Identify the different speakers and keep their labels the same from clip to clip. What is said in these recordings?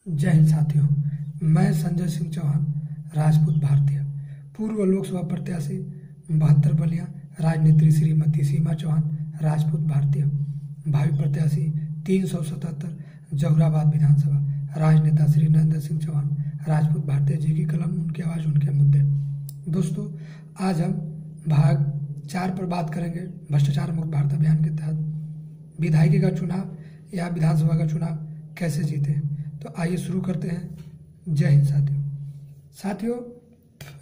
Speaker 1: जय हिंद साथियों, मैं संजय सिंह चौहान, राजपूत भारतीय, पूर्व लोकसभा प्रत्याशी 72 बलिया, राजनेत्री श्रीमती सीमा चौहान, राजपूत भारतीय, भावी प्रत्याशी 377 जहुराबाद विधानसभा, राजनेता श्री नरेंद्र सिंह चौहान, राजपूत भारतीय जी की कलम, उनकी आवाज़, उनके मुद्दे। दोस्तों, आज हम भाग 4 पर बात करेंगे। भ्रष्टाचार मुक्त भारत अभियान के तहत विधायिका का चुनाव या विधानसभा का चुनाव कैसे जीते। तो आइए शुरू करते हैं। जय हिंद साथियों,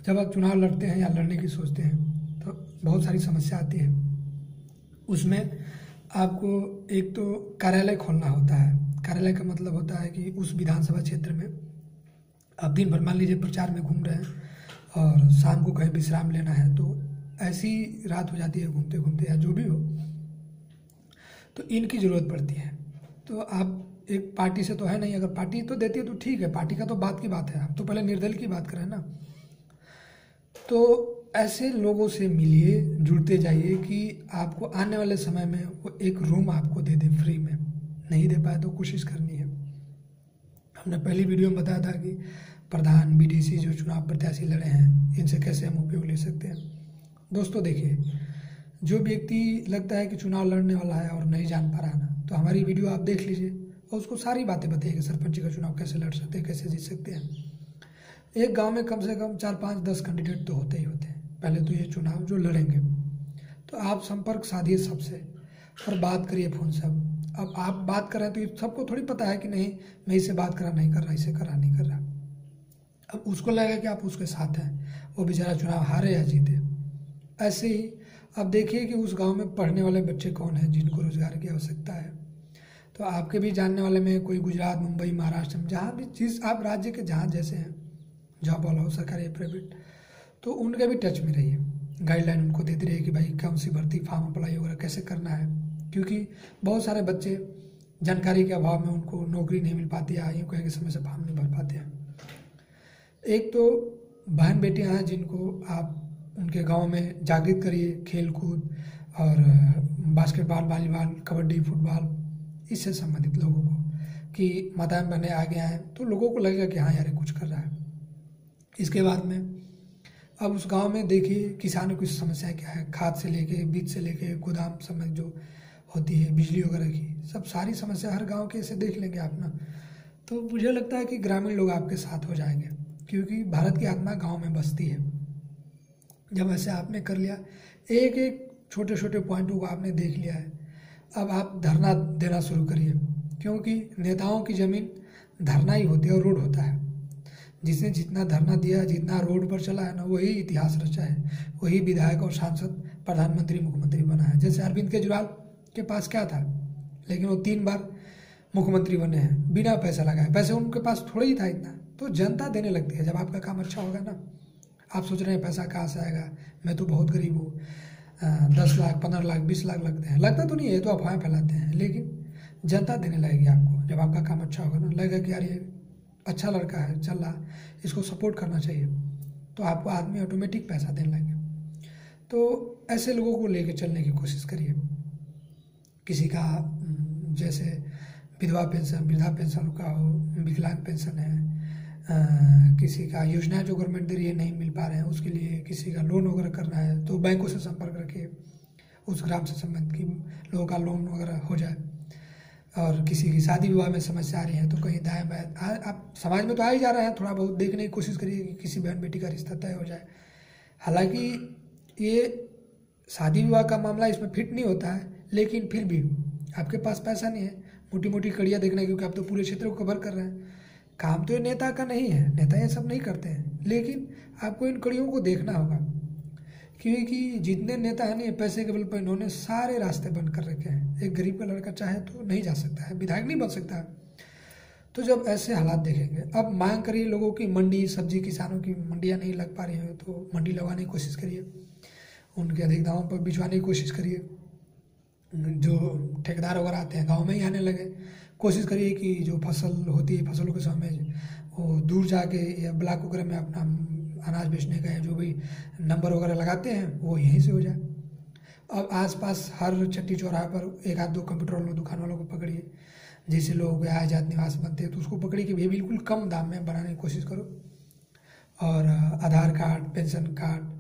Speaker 1: जब आप चुनाव लड़ते हैं या लड़ने की सोचते हैं तो बहुत सारी समस्या आती है। उसमें आपको एक तो कार्यालय खोलना होता है। कार्यालय का मतलब होता है कि उस विधानसभा क्षेत्र में आप दिन भर, मान लीजिए, प्रचार में घूम रहे हैं और शाम को कहीं विश्राम लेना है, तो ऐसी रात हो जाती है घूमते घूमते या जो भी हो, तो इनकी ज़रूरत पड़ती है। तो आप एक पार्टी से तो है नहीं, अगर पार्टी तो देती है तो ठीक है, पार्टी का तो बात की बात है, आप तो पहले निर्दल की बात करें ना। तो ऐसे लोगों से मिलिए, जुड़ते जाइए कि आपको आने वाले समय में वो एक रूम आपको दे दे फ्री में। नहीं दे पाए तो कोशिश करनी है। हमने पहली वीडियो में बताया था कि प्रधान, बीडीसी जो चुनाव प्रत्याशी लड़े हैं, इनसे कैसे हम उपयोग ले सकते हैं। दोस्तों देखिए, जो व्यक्ति लगता है कि चुनाव लड़ने वाला है और नहीं जान पा रहा ना, तो हमारी वीडियो आप देख लीजिए और उसको सारी बातें बताइए कि सरपंच का चुनाव कैसे लड़ सकते हैं, कैसे जीत सकते हैं। एक गांव में कम से कम 4, 5, 10 कैंडिडेट तो होते ही होते हैं। पहले तो ये चुनाव जो लड़ेंगे, तो आप संपर्क साधिए सबसे और बात करिए फ़ोन से। अब आप बात कर रहे हैं तो सबको थोड़ी पता है कि नहीं, मैं इससे बात करा नहीं कर रहा, इसे करा नहीं कर रहा। अब उसको लगेगा कि आप उसके साथ हैं, वो बेचारा चुनाव हारे या जीते। ऐसे ही अब देखिए कि उस गांव में पढ़ने वाले बच्चे कौन हैं जिनको रोजगार की आवश्यकता है। तो आपके भी जानने वाले में कोई गुजरात, मुंबई, महाराष्ट्र में, जहाँ भी चीज़ आप राज्य के जहाँ जैसे हैं, जॉब वाला हो, सरकारी, प्राइवेट, तो उनके भी टच में रहिए। गाइडलाइन उनको देते रहिए कि भाई कौन सी भर्ती, फॉर्म अप्लाई वगैरह कैसे करना है, क्योंकि बहुत सारे बच्चे जानकारी के अभाव में उनको नौकरी नहीं मिल पाती है, यूँ कहें कि समय से फॉर्म नहीं भर पाते हैं। एक तो बहन बेटियाँ हैं जिनको आप उनके गांव में जागृत करिए, खेल कूद और बास्केटबॉल, वॉलीबॉल, कबड्डी, फुटबॉल, इससे संबंधित लोगों को, कि माताएं बहनें आगे आएँ तो लोगों को लगेगा कि हाँ यार ये कुछ कर रहा है। इसके बाद में अब उस गांव में देखिए किसानों की समस्याएं क्या है, खाद से लेके, बीज से लेके, गोदाम समय जो होती है, बिजली वगैरह की, सब सारी समस्या हर गाँव के ऐसे देख लेंगे आप ना, तो मुझे लगता है कि ग्रामीण लोग आपके साथ हो जाएंगे, क्योंकि भारत की आत्मा गाँव में बसती है। जब ऐसे आपने कर लिया, एक एक छोटे छोटे पॉइंटों को आपने देख लिया है, अब आप धरना देना शुरू करिए, क्योंकि नेताओं की ज़मीन धरना ही होती है और रोड होता है। जिसने जितना धरना दिया, जितना रोड पर चला है ना, वही इतिहास रचा है, वही विधायक और सांसद, प्रधानमंत्री, मुख्यमंत्री बना है। जैसे अरविंद केजरीवाल के पास क्या था, लेकिन वो 3 बार मुख्यमंत्री बने हैं बिना पैसा लगाए। पैसे उनके पास थोड़ा ही था इतना, तो जनता देने लगती है जब आपका काम अच्छा होगा ना। आप सोच रहे हैं पैसा कहाँ से आएगा, मैं तो बहुत गरीब हूँ, 10 लाख, 15 लाख, 20 लाख लगते हैं। लगता तो नहीं है, तो अफवाहें फैलाते हैं, लेकिन जनता देने लगेगी आपको जब आपका काम अच्छा होगा ना। लगेगा कि यार ये अच्छा लड़का है, चल रहा, इसको सपोर्ट करना चाहिए, तो आपको आदमी ऑटोमेटिक पैसा देने लगे। तो ऐसे लोगों को लेके चलने की कोशिश करिए। किसी का जैसे विधवा पेंशन, वृद्धा पेंशन का हो, विकलांग पेंशन है, किसी का योजना जो गवर्नमेंट दे रही है नहीं मिल पा रहे हैं, उसके लिए किसी का लोन वगैरह करना है, तो बैंकों से संपर्क रखिए, उस ग्राम से संबंधित की लोगों का लोन वगैरह हो जाए। और किसी की शादी विवाह में समस्या आ रही है तो कहीं दाएं बाएं, आप समाज में तो आ ही जा रहे हैं, थोड़ा बहुत देखने की कोशिश करिए कि किसी बहन बेटी का रिश्ता तय हो जाए। हालांकि ये शादी विवाह का मामला इसमें फिट नहीं होता है, लेकिन फिर भी आपके पास पैसा नहीं है मोटी मोटी कड़ियाँ देखना, क्योंकि आप तो पूरे क्षेत्र को कवर कर रहे हैं। काम तो ये नेता का नहीं है, नेता ये सब नहीं करते हैं, लेकिन आपको इन कड़ियों को देखना होगा, क्योंकि जितने नेता हैं ना, ये पैसे के बल पर इन्होंने सारे रास्ते बंद कर रखे हैं। एक गरीब का लड़का चाहे तो नहीं जा सकता है, विधायक नहीं बन सकता है। तो जब ऐसे हालात देखेंगे, अब मांग करिए लोगों की, मंडी, सब्जी, किसानों की मंडियाँ नहीं लग पा रही हैं तो मंडी लगवाने की कोशिश करिए, उनके अधिक दामों पर बिचवाने की कोशिश करिए। जो ठेकेदार वगैरह आते हैं गाँव में ही आने लगे, कोशिश करिए कि जो फसल होती है, फसलों के समय वो दूर जाके या ब्लॉक वगैरह में अपना अनाज बेचने का, जो भी नंबर वगैरह लगाते हैं वो यहीं से हो जाए। अब आसपास हर चट्टी चौराहे पर 1 आध 2 कंप्यूटर वालों, दुकान वालों को पकड़िए, जैसे लोगों के आय जात निवास बनते हैं, तो उसको पकड़ी के भी बिल्कुल कम दाम में बनाने की कोशिश करो। और आधार कार्ड, पेंशन कार्ड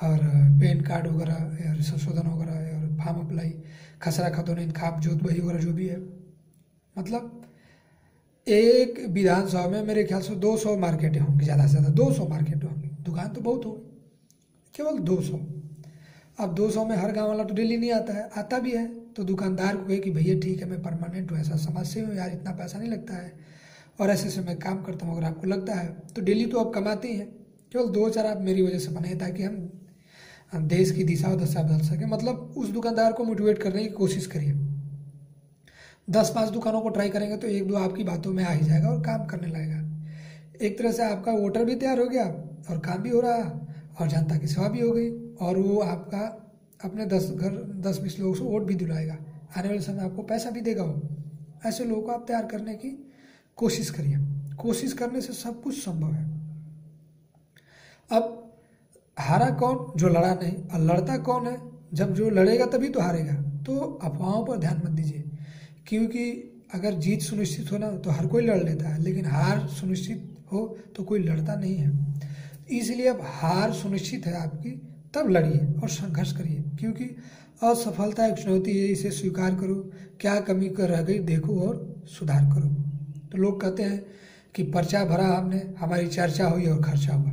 Speaker 1: और पैन कार्ड वगैरह और संशोधन वगैरह और फार्म अप्लाई, खसरा खतौनी इंतखाब जोत बही वगैरह जो भी है, मतलब एक विधानसभा में मेरे ख्याल से 200 मार्केटें होंगी, ज़्यादा से ज़्यादा 200 मार्केटें होंगी। दुकान तो बहुत होगी, केवल 200। अब 200 में हर गांव वाला तो डेली नहीं आता है, आता भी है तो दुकानदार को कहे कि भैया ठीक है मैं परमानेंट हूँ, ऐसा समझ से हूँ यार, इतना पैसा नहीं लगता है और ऐसे से मैं काम करता हूँ, अगर आपको लगता है तो डेली तो आप कमाते ही हैं, केवल 2-4 आप मेरी वजह से बनाए ताकि हम देश की दिशा और दशा बदल सकें। मतलब उस दुकानदार को मोटिवेट करने की कोशिश करिए। 10-5 दुकानों को ट्राई करेंगे तो 1-2 आपकी बातों में आ ही जाएगा और काम करने लगेगा। एक तरह से आपका वोटर भी तैयार हो गया और काम भी हो रहा और जनता की सेवा भी हो गई, और वो आपका अपने 10-20 लोगों से वोट भी दिलाएगा, आने वाले समय आपको पैसा भी देगा। वो ऐसे लोगों को आप तैयार करने की कोशिश करिए। कोशिश करने से सब कुछ संभव है। अब हारा कौन? जो लड़ा नहीं। और लड़ता कौन है? जब जो लड़ेगा तभी तो हारेगा। तो अफवाहों पर ध्यान मत दीजिए, क्योंकि अगर जीत सुनिश्चित हो ना तो हर कोई लड़ लेता है, लेकिन हार सुनिश्चित हो तो कोई लड़ता नहीं है। इसलिए अब हार सुनिश्चित है आपकी, तब लड़िए और संघर्ष करिए, क्योंकि असफलता एक चुनौती है, इसे स्वीकार करो, क्या कमी कर रह गई देखो और सुधार करो। तो लोग कहते हैं कि पर्चा भरा हमने, हमारी चर्चा हुई और खर्चा हुआ।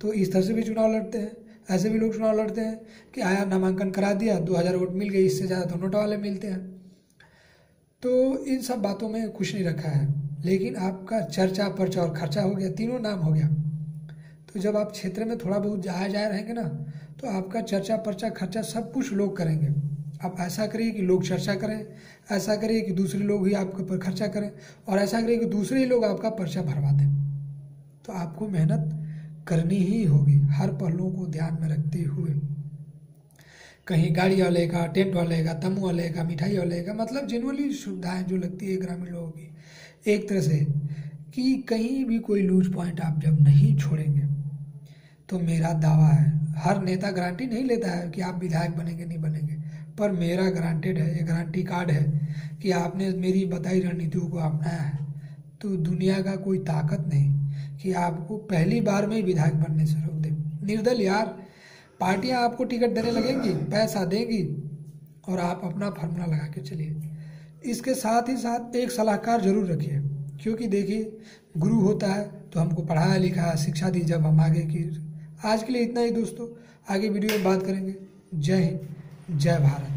Speaker 1: तो इस तरह से भी चुनाव लड़ते हैं। ऐसे भी लोग चुनाव लड़ते हैं कि आया नामांकन करा दिया, 2000 वोट मिल गए, इससे ज़्यादा तो नोट वाले मिलते हैं। तो इन सब बातों में कुछ नहीं रखा है, लेकिन आपका चर्चा, पर्चा और खर्चा हो गया, तीनों नाम हो गया। तो जब आप क्षेत्र में थोड़ा बहुत जाए रहेंगे ना, तो आपका चर्चा, पर्चा, खर्चा सब कुछ लोग करेंगे। आप ऐसा करिए कि लोग चर्चा करें, ऐसा करिए कि दूसरे लोग ही आपके ऊपर खर्चा करें, और ऐसा करिए कि दूसरे ही लोग आपका पर्चा भरवा दें। तो आपको मेहनत करनी ही होगी, हर पहलुओं को ध्यान में रखते हुए। कहीं गाड़ी वाले का, टेंट वाले का, तम्बू वाले का, मिठाई वाले का, मतलब जनरली सुविधाएं जो लगती है ग्रामीण लोगों की, एक तरह से कि कहीं भी कोई लूज पॉइंट आप जब नहीं छोड़ेंगे, तो मेरा दावा है, हर नेता गारंटी नहीं लेता है कि आप विधायक बनेंगे नहीं बनेंगे, पर मेरा गारंटेड है, ये गारंटी कार्ड है कि आपने मेरी बताई रणनीतियों को अपनाया है, तो दुनिया का कोई ताकत नहीं कि आपको पहली बार में ही विधायक बनने से रोक दे। निर्दल यार, पार्टियां आपको टिकट देने लगेंगी, पैसा देगी, और आप अपना फार्मूला लगा के चलिए। इसके साथ ही साथ एक सलाहकार जरूर रखिए, क्योंकि देखिए गुरु होता है तो हमको पढ़ाया लिखा शिक्षा दी जब हम आगे की। आज के लिए इतना ही दोस्तों, आगे वीडियो में बात करेंगे। जय हिंद, जय भारत।